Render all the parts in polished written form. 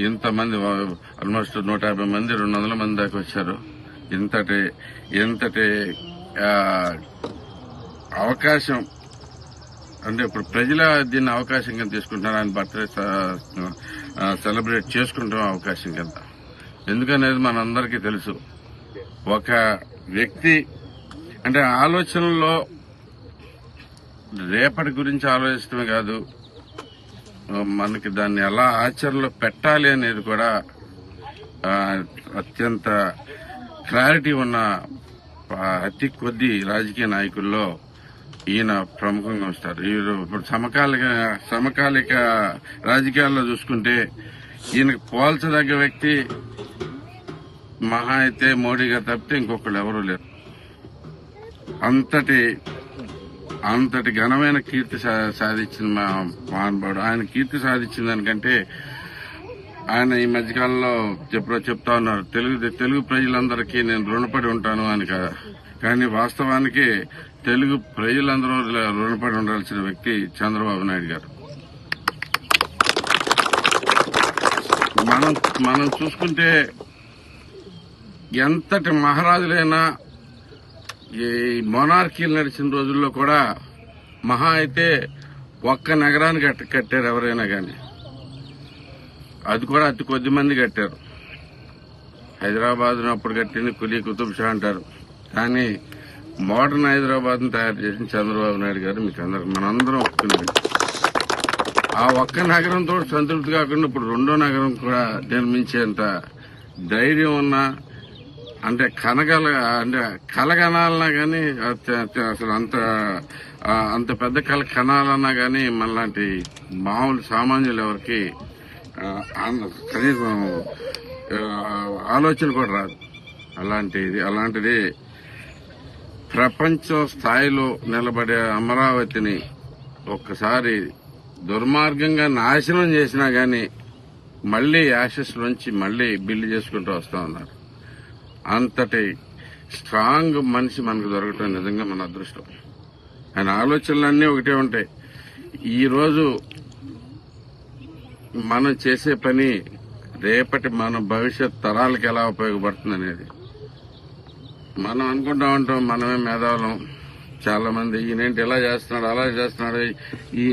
ఇంతమంది ఆల్మోస్ట్ 150 మంది 200 మంది దాకా వచ్చారు. ఇంతటి అవకాశం అంటే ఇప్పుడు ప్రజల దీన్ని అవకాశంగా తీసుకుంటున్నారు. ఆయన బర్త్డే సెలబ్రేట్ చేసుకుంటాం అవకాశం కింద. ఎందుకనేది మనందరికీ తెలుసు. ఒక వ్యక్తి అంటే ఆలోచనలో రేపటి గురించి ఆలోచించడమే కాదు, మనకి దాన్ని ఎలా ఆచరణలో పెట్టాలి అనేది కూడా అత్యంత క్లారిటీ ఉన్న అతి కొద్ది రాజకీయ నాయకుల్లో ఈయన ప్రముఖంగా వస్తారు. ఇప్పుడు సమకాలిక రాజకీయాల్లో చూసుకుంటే ఈయనకు పోల్చదగ్గ వ్యక్తి మహా అయితే మోడీ గారు తప్పితే ఇంకొకళ్ళు ఎవరూ లేరు. అంతటి ఘనమైన కీర్తి సాధించిన మహానుభావుడు. ఆయన కీర్తి సాధించిన దానికంటే ఆయన ఈ మధ్యకాలంలో చెప్తా ఉన్నారు, తెలుగు ప్రజలందరికీ నేను రుణపడి ఉంటాను అని కదా. కానీ వాస్తవానికి తెలుగు ప్రజలందరూ రుణపడి ఉండాల్సిన వ్యక్తి చంద్రబాబు నాయుడు గారు. మనం చూసుకుంటే ఎంతటి మహారాజులైనా ఈ మొనార్కీలు నడిచిన రోజుల్లో కూడా మహా అయితే ఒక్క నగరాన్ని కట్టారు ఎవరైనా కానీ. అది కూడా అతి కొద్ది మంది కట్టారు. హైదరాబాద్ అప్పుడు కట్టింది కులీ కుతుబ్ షా అంటారు. కానీ మోడర్న్ హైదరాబాద్ ను తయారు చేసిన చంద్రబాబు నాయుడు గారు మనందరం ఒప్పుకునేది. ఆ ఒక్క నగరంతో సంతృప్తి కాకుండా ఇప్పుడు రెండో నగరం కూడా నిర్మించేంత ధైర్యం ఉన్న అంటే కలగనాలన్నా గానీ అసలు అంత పెద్ద కళ కనాలన్నా గానీ మనలాంటి మామూలు సామాన్యులు ఎవరికి కనీసం ఆలోచన కూడా రాదు. అలాంటిది ప్రపంచ స్థాయిలో నిలబడే అమరావతిని ఒక్కసారి దుర్మార్గంగా నాశనం చేసినా గానీ మళ్లీ యాషెస్ నుంచి మళ్లీ బిల్డ్ చేసుకుంటూ వస్తా ఉన్నారు. అంతటి స్ట్రాంగ్ మనిషి మనకు దొరకటం నిజంగా మన అదృష్టం. ఆయన ఆలోచనలన్నీ ఒకటే ఉంటాయి. ఈరోజు మనం చేసే పని రేపటి మన భవిష్యత్ తరాలకు ఎలా ఉపయోగపడుతుంది అనేది. మనం అనుకుంటా ఉంటాం మనమే మేధావులం. చాలా మంది ఈయనేంటి ఎలా చేస్తున్నాడు అలా చేస్తున్నాడు, ఈ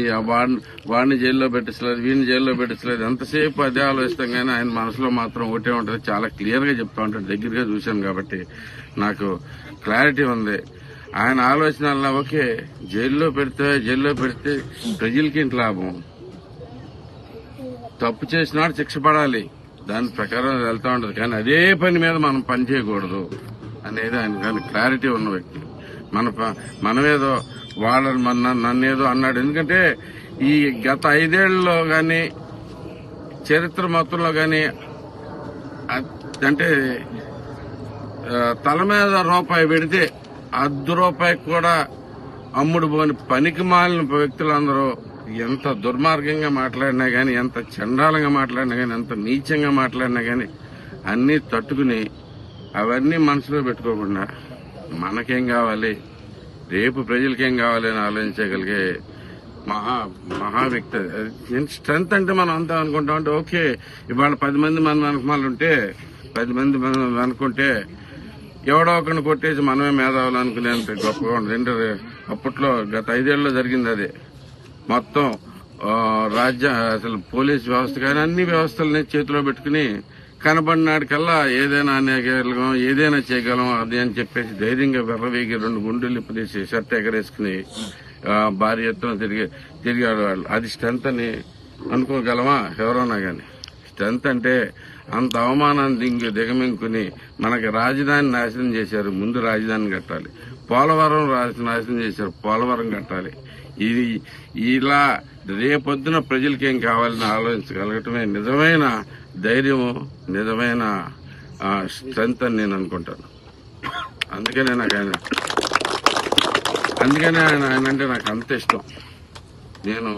వాడిని జైల్లో పెట్టించలేదు వీడిని జైల్లో పెట్టించలేదు, ఎంతసేపు అదే ఆలోచిస్తాం. కానీ ఆయన మనసులో మాత్రం ఒకటే ఉంటుంది. చాలా క్లియర్ గా చెప్తా ఉంటాడు. దగ్గరగా చూశాను కాబట్టి నాకు క్లారిటీ ఉంది. ఆయన ఆలోచన ఓకే, జైల్లో పెడితే ప్రజలకి ఇంటి లాభం, తప్పు చేసినాడు శిక్ష పడాలి, దాని ప్రకారం వెళ్తా ఉంటది. కానీ అదే పని మీద మనం పని చేయకూడదు అనేది ఆయన కానీ క్లారిటీ ఉన్న వ్యక్తి. మనమేదో నన్నేదో అన్నాడు. ఎందుకంటే ఈ గత 5 ఏళ్లలో గాని చరిత్ర మొత్తంలో గాని అంటే తల మీద రూపాయి పెడితే ₹10 కూడా అమ్ముడు పోని పనికి మాలిన వ్యక్తులందరూ ఎంత దుర్మార్గంగా మాట్లాడినా గాని, ఎంత చండాలంగా మాట్లాడినా గాని, ఎంత నీచంగా మాట్లాడినా గాని అన్ని తట్టుకుని అవన్నీ మనసులో పెట్టుకోకుండా మనకేం కావాలి, రేపు ప్రజలకేం కావాలి అని ఆలోచించగలిగే మహా వ్యక్తి. స్ట్రెంత్ అంటే మనం అంతా అనుకుంటాం అంటే ఓకే, ఇవాళ 10 మంది మన వెనకమాలు ఉంటే 10 మంది మనం అనుకుంటే ఎవడో ఒకరిని కొట్టేసి మనమే మేధావులు అనుకునేంత గొప్పగా ఉంటుంది. అప్పట్లో గత 5 ఏళ్లలో జరిగింది అదే. మొత్తం అసలు పోలీస్ వ్యవస్థ కానీ అన్ని వ్యవస్థలని చేతిలో పెట్టుకుని కనబడినాడికల్లా ఏదైనా అనేయగలం, ఏదైనా చేయగలం అది అని చెప్పేసి ధైర్యంగా వెర్రవేగి 2 గుండెలు ఇప్పదీసి షర్ట్ ఎగరేసుకుని భారీ ఎత్తున తిరిగాడు వాళ్ళు. అది స్ట్రెంత్ అని అనుకోగలమా ఎవరన్నా గాని? స్ట్రెంత్ అంటే అంత అవమానాన్ని దిగమింగుకుని మనకి రాజధాని నాశనం చేశారు, ముందు రాజధాని కట్టాలి. పోలవరం నాశనం చేశారు, పోలవరం కట్టాలి. ఇది ఇలా రేపొద్దున ప్రజలకేం కావాలని ఆలోచించగలగటమే నిజమైన ధైర్యము, నిజమైన స్ట్రెంత్ అని నేను అనుకుంటాను. అందుకనే ఆయన అంటే నాకు అంత ఇష్టం. నేను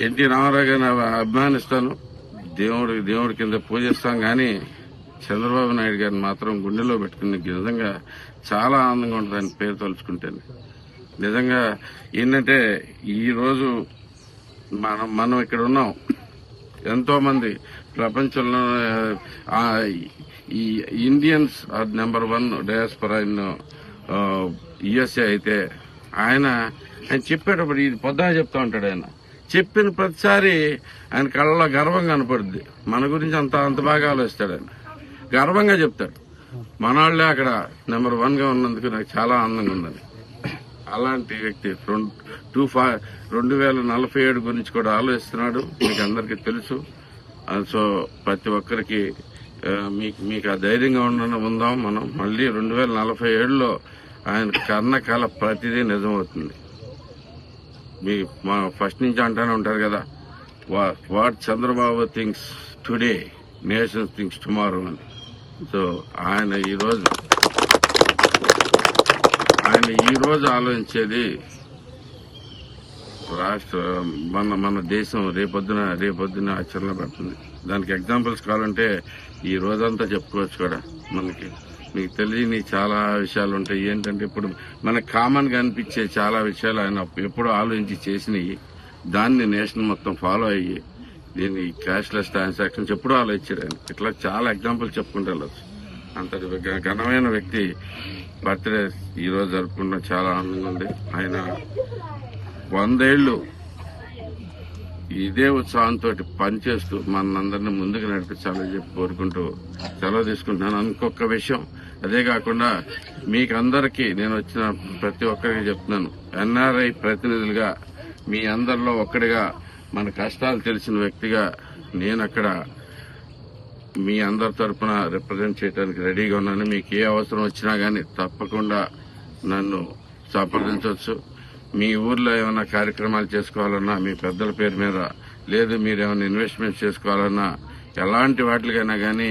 ఎన్టీ రామారావు గారిని అభిమానిస్తాను, దేవుడి కింద పూజిస్తాం. కానీ చంద్రబాబు నాయుడు గారిని మాత్రం గుండెలో పెట్టుకుని నిజంగా చాలా ఆనందంగా ఉంటుంది ఆయన పేరు తలుచుకుంటే. నిజంగా ఏంటంటే ఈ రోజు మనం ఇక్కడ ఉన్నాం, ఎంతో మంది ప్రపంచంలో ఈ Indians are number 1 diaspora in USA అయితే ఆయన చెప్పేటప్పుడు ఇది పొద్దున చెప్తా ఉంటాడు. ఆయన చెప్పిన ప్రతిసారి ఆయన కళ్ళలో గర్వం కనపడుద్ది. మన గురించి అంత బాగా ఆలోచిస్తాడు. ఆయన గర్వంగా చెప్తాడు. మనవాళ్లే అక్కడ నెంబర్ 1 గా ఉన్నందుకు నాకు చాలా ఆనందంగా ఉందని. అలాంటి వ్యక్తి 2047 గురించి కూడా ఆలోచిస్తున్నాడు. మీకు అందరికీ తెలుసు. సో ప్రతి ఒక్కరికి మీకు ఆ ధైర్యంగా ఉందాం. మనం మళ్ళీ 2047లో ఆయన కన్న కళ ప్రతిదీ నిజమవుతుంది. మా ఫస్ట్ నుంచి అంటానే ఉంటారు కదా, what Chandrababu things today nation things tomorrow అని. సో ఆయన ఈ రోజు ఆలోచించేది రాష్ట్ర మన దేశం రేపొద్దున ఆచరణ పడుతుంది. దానికి ఎగ్జాంపుల్స్ కావాలంటే ఈ రోజంతా చెప్పుకోవచ్చు కూడా. మీకు తెలియని చాలా విషయాలు ఉంటాయి. ఏంటంటే ఇప్పుడు మనకు కామన్ గా అనిపించే చాలా విషయాలు ఆయన ఎప్పుడో ఆలోచించి చేసినవి. దాన్ని నేషన్ మొత్తం ఫాలో అయ్యి దీన్ని క్యాష్లెస్ ట్రాన్సాక్షన్స్ ఎప్పుడూ ఆలోచించారు ఆయన. ఇట్లా చాలా ఎగ్జాంపుల్ చెప్పుకుంటూ వెళ్ళచ్చు. అంతటి ఘనమైన వ్యక్తి బర్త్డే ఈ రోజు జరుపుకుంటాం. చాలా ఆనందంగా ఉంది. ఆయన 100 ఏళ్లు ఇదే ఉత్సాహంతో పనిచేస్తూ మనందరినీ ముందుకు నడిపించాలని చెప్పి కోరుకుంటూ సెలవు తీసుకుంటున్నాను. ఇంకొక విషయం, అదే కాకుండా మీకందరికీ నేను వచ్చిన ప్రతి ఒక్కరికి చెప్తున్నాను, ఎన్ఆర్ఐ ప్రతినిధులుగా మీ అందరిలో ఒక్కడిగా మన కష్టాలు తెలిసిన వ్యక్తిగా నేను అక్కడ మీ అందరి తరఫున రిప్రజెంట్ చేయడానికి రెడీగా ఉన్నాను. మీకు ఏ అవసరం వచ్చినా గానీ తప్పకుండా నన్ను సంప్రదించవచ్చు. మీ ఊర్లో ఏమైనా కార్యక్రమాలు చేసుకోవాలన్నా మీ పెద్దల పేరు మీద, లేదు మీరు ఏమైనా ఇన్వెస్ట్మెంట్ చేసుకోవాలన్నా, ఎలాంటి వాటికైనా గానీ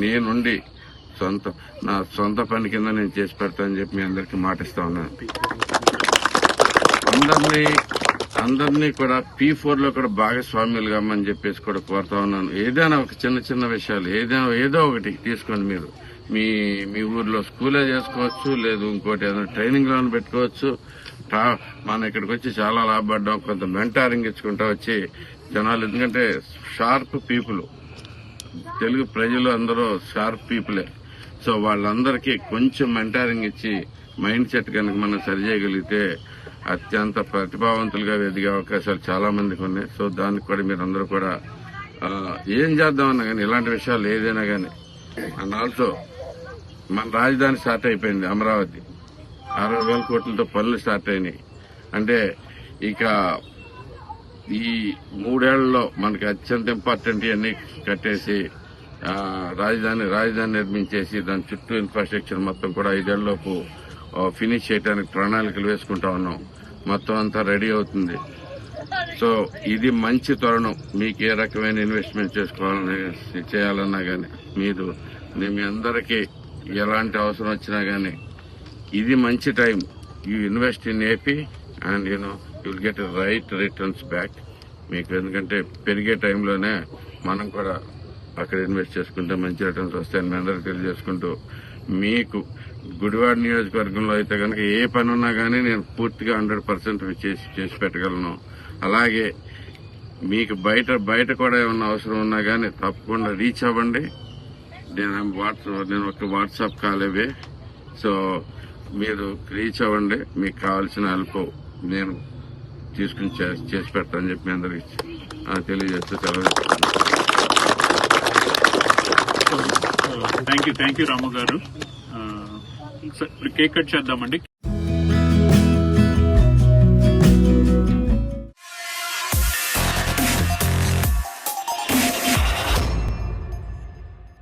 నేనుండి నా సొంత పని కింద నేను చేసి పెడతానని చెప్పి మీ అందరికీ మాటిస్తా ఉన్నాను. అందరినీ కూడా P4లో కూడా భాగస్వామ్యులు కామని చెప్పేసి కూడా కోరుతా ఉన్నాను. ఏదైనా ఒక చిన్న విషయాలు ఏదో ఒకటి తీసుకోండి. మీరు మీ ఊర్లో స్కూలే చేసుకోవచ్చు, లేదు ఇంకోటి ఏదైనా ట్రైనింగ్ లోన్ పెట్టుకోవచ్చు. మనం ఇక్కడికి వచ్చి చాలా లాభపడ్డాం. కొంత మెంటారింగ్ ఇచ్చుకుంటా వచ్చి జనాలు, ఎందుకంటే షార్ప్ పీపుల్, తెలుగు ప్రజలు అందరూ షార్ప్ పీపులే. సో వాళ్ళందరికీ కొంచెం మెంటారింగ్ ఇచ్చి మైండ్ సెట్ కనుక మనం సరిచేయగలిగితే అత్యంత ప్రతిభావంతులుగా ఎదిగే అవకాశాలు చాలా మందికి ఉన్నాయి. సో దానికి కూడా మీరందరూ కూడా ఏం చేద్దామన్నా కానీ ఇలాంటి విషయాలు ఏదైనా కానీ. అండ్ ఆల్సో మన రాజధాని స్టార్ట్ అయిపోయింది, అమరావతి. 60,000 కోట్లతో పనులు స్టార్ట్ అయినాయి. అంటే ఇక ఈ 3 ఏళ్లలో మనకి అత్యంత ఇంపార్టెంట్ ఇవన్నీ కట్టేసి రాజధాని నిర్మించేసి దాని చుట్టూ ఇన్ఫ్రాస్ట్రక్చర్ మొత్తం కూడా 5 ఏళ్లలోపు ఫినిష్ చేయడానికి ప్రణాళికలు వేసుకుంటా ఉన్నాం. మొత్తం అంతా రెడీ అవుతుంది. సో ఇది మంచి తరుణం. మీకు ఏ రకమైన ఇన్వెస్ట్మెంట్ చేయాలన్నా గానీ మీ అందరికీ ఎలాంటి అవసరం వచ్చినా గానీ ఇది మంచి time. You invest in AP and you will get right returns back మీకు. ఎందుకంటే పెరిగే టైంలోనే మనం కూడా అక్కడ ఇన్వెస్ట్ చేసుకుంటే మంచి రిటర్న్స్ వస్తాయని మీ అందరికీ తెలియజేసుకుంటూ, మీకు గుడివాడ నియోజకవర్గంలో అయితే కనుక ఏ పని ఉన్నా గానీ నేను పూర్తిగా 100% చేసి పెట్టగలను. అలాగే మీకు బయట కూడా ఏమన్నా అవసరం ఉన్నా గానీ తప్పకుండా రీచ్ అవ్వండి. నేను ఒక వాట్సాప్ కాల్ అవే. సో మీరు రీచ్ అవ్వండి. మీకు కావాల్సిన హెల్ప్ నేను తీసుకుని చేసి పెడతానని చెప్పి మీ అందరికి తెలియజేస్తూ సెలవు. థ్యాంక్ యూ రాము గారు. కేక్ కట్ చేద్దామండి.